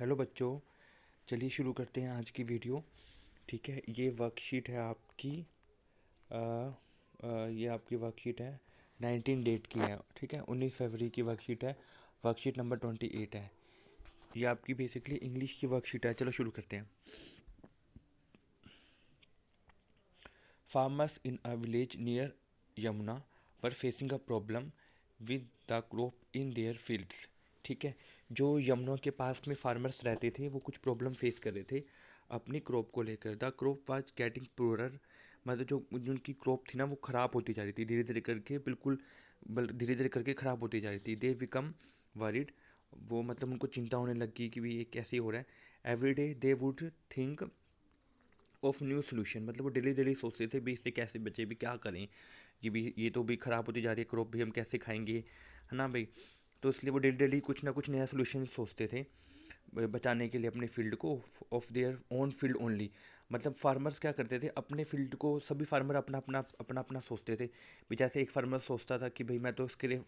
Hello बच्चों, चलिए शुरू करते हैं आज की वीडियो। ठीक है, ये वर्कशीट है आपकी। अ, ये आपकी वर्कशीट है, 19 डेट की है। ठीक है, 19 फरवरी की वर्कशीट है। वर्कशीट नंबर 28 है। ये आपकी बेसिकली इंग्लिश की वर्कशीट है। चलो शुरू करते हैं। Farmers in a village near Yamuna were facing a problem with the crop in their fields. ठीक है, जो यमुना के पास में फार्मर्स रहते थे वो कुछ प्रॉब्लम फेस कर रहे थे अपनी क्रॉप को लेकर। The crop was getting poorer, मतलब जो उनकी क्रॉप थी ना वो ख़राब होती जा रही थी धीरे धीरे करके, बिल्कुल धीरे धीरे करके ख़राब होती जा रही थी। दे बिकम वरीड, वो मतलब उनको चिंता होने लगी कि भाई ये कैसे हो रहा है। Every day they would think of new solution, मतलब वो डेली डेली सोचते थे भी इससे कैसे बचे, भी क्या करें कि भी ये तो भी ख़राब होती जा रही है क्रॉप, भी हम कैसे खाएंगे, है ना भाई। तो इसलिए वो डेली डेली कुछ ना कुछ नया सोल्यूशन सोचते थे बचाने के लिए अपने फील्ड को, of their own field only. मतलब फार्मर्स क्या करते थे अपने फील्ड को, सभी फार्मर अपना अपना अपना अपना सोचते थे। भी जैसे एक फार्मर सोचता था कि भाई मैं तो स्केर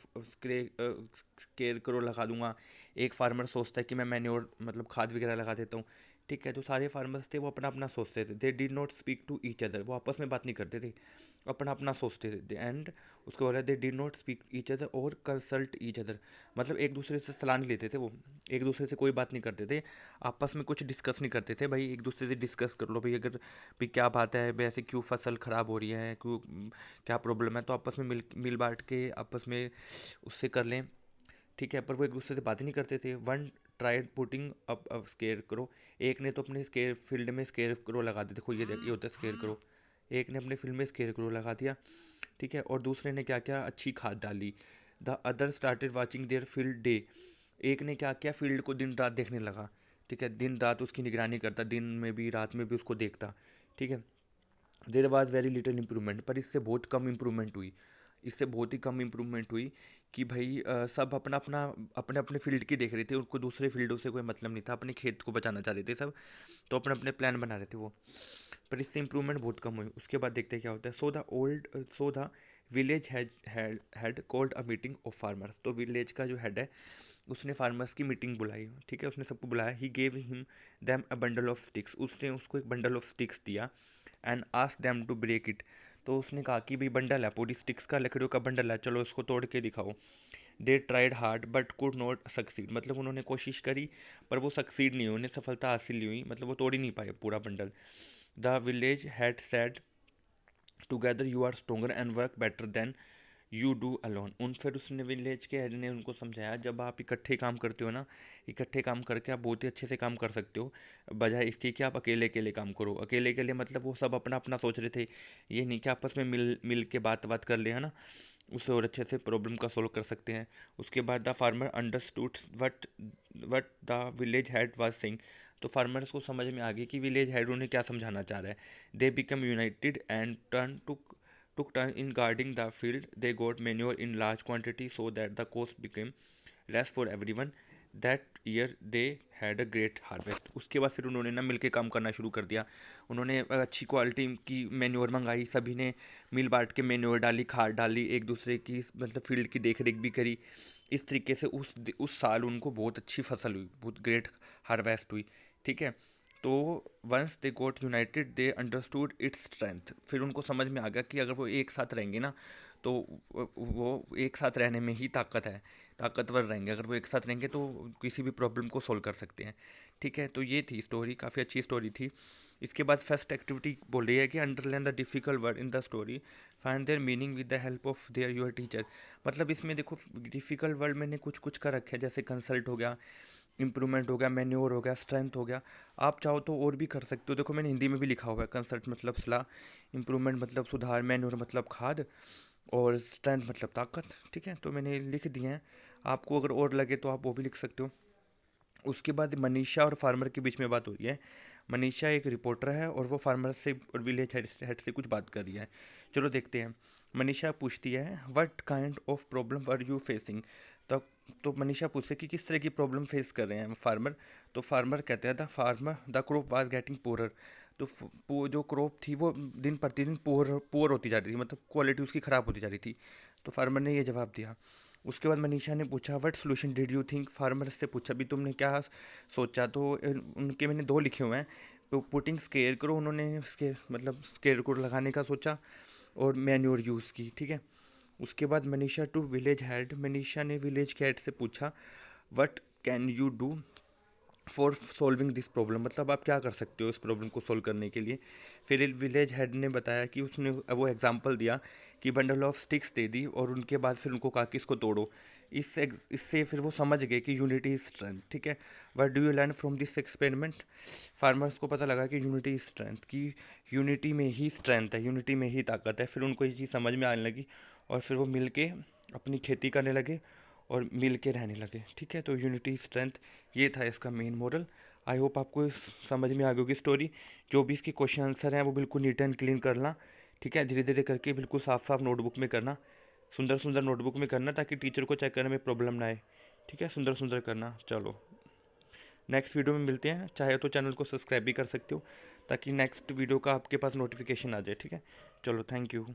करो लगा दूंगा। एक फार्मर सोचता है कि मैं मैन्योर मतलब खाद वगैरह लगा देता हूँ। ठीक है, जो सारे फार्मर्स थे वो अपना अपना सोचते थे। They did not speak to each other, वो आपस में बात नहीं करते थे, अपना अपना सोचते थे। एंड उसके बाद दे did not speak each other और कंसल्ट ईच अदर, मतलब एक दूसरे से सलाह नहीं लेते थे वो, एक दूसरे से कोई बात नहीं करते थे, आपस में कुछ डिस्कस नहीं करते थे। भाई एक दूसरे से डिस्कस कर लो भाई, अगर भाई क्या बात है भाई, ऐसे क्यों फसल ख़राब हो रही है, क्यों क्या प्रॉब्लम है, तो आपस में मिल मिल बांट के आपस में उससे कर लें। ठीक है, पर वो एक दूसरे से बात ही नहीं करते थे। One tried putting up square करो, एक ने तो अपने स्केयर फील्ड में स्केयर करो लगा दिया। देखो ये होता है स्केयर करो, एक ने अपने फील्ड में स्केयर करो लगा दिया। ठीक है, और दूसरे ने क्या किया, अच्छी खाद डाली। The other started watching their field day, एक ने क्या किया, फील्ड को दिन रात देखने लगा। ठीक है, दिन रात उसकी निगरानी करता, दिन में भी रात में भी उसको देखता। ठीक है, there was very little improvement, पर इससे बहुत कम इम्प्रूवमेंट हुई, इससे बहुत ही कम इम्प्रूवमेंट हुई कि भाई सब अपना अपना अपने अपने फील्ड की देख रहे थे, उनको दूसरे फील्डों से कोई मतलब नहीं था, अपने खेत को बचाना चाह रहे थे सब, तो अपने अपने प्लान बना रहे थे वो। पर इससे इम्प्रूवमेंट बहुत कम हुई। उसके बाद देखते हैं क्या होता है। So the village had called a meeting of farmers, तो विलेज का जो हेड है उसने फार्मर्स की मीटिंग बुलाई। ठीक है, उसने सबको बुलाया। He gave him them a bundle of sticks, उसने उसको एक बंडल ऑफ स्टिक्स दिया। And ask them to break it, तो उसने कहा कि भाई बंडल है, पूरी स्टिक्स का, लकड़ियों का बंडल है, चलो इसको तोड़ के दिखाओ। They tried hard but could not succeed, मतलब उन्होंने कोशिश करी पर वो सक्सीड नहीं हुई, उन्हें सफलता हासिल नहीं हुई, मतलब वो तोड़ ही नहीं पाए पूरा bundle. The village had said together you are stronger and work better than you do alone, उन फिर उसने विलेज के हेड ने उनको समझाया, जब आप इकट्ठे काम करते हो ना, इकट्ठे काम करके आप बहुत ही अच्छे से काम कर सकते हो, बजाय इसके कि आप अकेले अकेले काम करो। अकेले अकेले मतलब वो सब अपना अपना सोच रहे थे, ये नहीं कि आपस में मिल मिल के बात कर ले, है ना, उससे और अच्छे से प्रॉब्लम का सोल्व कर सकते हैं। उसके बाद the farmer understood what the village head was saying, तो फार्मर्स को समझ में आ गई कि विलेज हेड उन्हें क्या समझाना चाह रहा है। They become united and turn to took turn in guarding the field. They got manure in large quantity so that the cost became less for everyone. That year they had a great harvest. उसके बाद फिर उन्होंने ना मिलके काम करना शुरू कर दिया। उन्होंने अच्छी क्वालिटी की मेन्योर मंगाई, सभी ने मिल बांट के मेन्योर डाली, खाद डाली, एक दूसरे की मतलब फील्ड की देख रेख भी करी। इस तरीके से उस साल उनको बहुत अच्छी फसल हुई, बहुत ग्रेट हार्वेस्ट हुई। ठीक है, तो once they got united they understood its strength, फिर उनको समझ में आ गया कि अगर वो एक साथ रहेंगे ना तो वो एक साथ रहने में ही ताकत है, ताकतवर रहेंगे, अगर वो एक साथ रहेंगे तो किसी भी प्रॉब्लम को सोल्व कर सकते हैं। ठीक है, तो ये थी स्टोरी, काफ़ी अच्छी स्टोरी थी। इसके बाद फर्स्ट एक्टिविटी बोल रही है कि underline the difficult word in the story, find there meaning with the help of their your teacher. मतलब इसमें देखो डिफ़िकल्ट वर्ड मैंने कुछ कुछ का रखे हैं, जैसे कंसल्ट हो गया, इम्प्रूवमेंट हो गया, मैन्योर हो गया, स्ट्रेंथ हो गया। आप चाहो तो और भी कर सकते हो, देखो मैंने हिंदी में भी लिखा हुआ है, कंसल्ट मतलब सलाह, इम्प्रूवमेंट मतलब सुधार, मैन्योर मतलब खाद, और स्ट्रेंथ मतलब ताकत। ठीक है, तो मैंने लिख दिए हैं, आपको अगर और लगे तो आप वो भी लिख सकते हो। उसके बाद मनीषा और फार्मर के बीच में बात हो रही है। मनीषा एक रिपोर्टर है और वो फार्मर से और विलेज हेड से कुछ बात कर रही है। चलो देखते हैं। मनीषा पूछती है what kind of problem are you facing. तो मनीषा पूछती है कि किस तरह की प्रॉब्लम फेस कर रहे हैं फार्मर। तो फार्मर कहते हैं द क्रॉप वाज गेटिंग पोरर। तो जो क्रॉप थी वो दिन प्रतिदिन पोर होती जा रही थी, मतलब क्वालिटी उसकी ख़राब होती जा रही थी। तो फार्मर ने ये जवाब दिया। उसके बाद मनीषा ने पूछा what solution did you think. Farmer से पूछा भी तुमने क्या सोचा। तो उनके मैंने दो लिखे हुए हैं। तो पुटिंग स्केयर करो, उन्होंने मतलब स्केयर को लगाने का सोचा, और मैन्योर यूज़ की, ठीक है। उसके बाद Manisha to village head. Manisha ने विलेज कैट से पूछा what can you do for solving this problem, मतलब आप क्या कर सकते हो इस प्रॉब्लम को सॉल्व करने के लिए। फिर विलेज हेड ने बताया कि उसने वो एग्जांपल दिया कि बंडल ऑफ स्टिक्स दे दी, और उनके बाद फिर उनको कहा कि इसको तोड़ो। इससे फिर वो समझ गए कि यूनिटी इज स्ट्रेंथ, ठीक है। What do you learn from this experiment. Farmers को पता लगा कि यूनिटी इज स्ट्रेंथ, की यूनिटी में ही स्ट्रेंथ है, यूनिटी में ही ताकत है। फिर उनको ये चीज़ समझ में आने लगी, और फिर वो मिल के अपनी खेती करने लगे और मिल के रहने लगे, ठीक है। तो यूनिटी स्ट्रेंथ, ये था इसका मेन मॉरल। आई होप आपको समझ में आ गई होगी स्टोरी। जो भी इसके क्वेश्चन आंसर हैं वो बिल्कुल नीट एंड क्लीन करना, ठीक है। धीरे धीरे करके बिल्कुल साफ साफ नोटबुक में करना, सुंदर सुंदर नोटबुक में करना, ताकि टीचर को चेक करने में प्रॉब्लम ना आए, ठीक है। सुंदर सुंदर करना। चलो नेक्स्ट वीडियो में मिलते हैं। चाहे तो चैनल को सब्सक्राइब भी कर सकते हो, ताकि नेक्स्ट वीडियो का आपके पास नोटिफिकेशन आ जाए, ठीक है। चलो थैंक यू।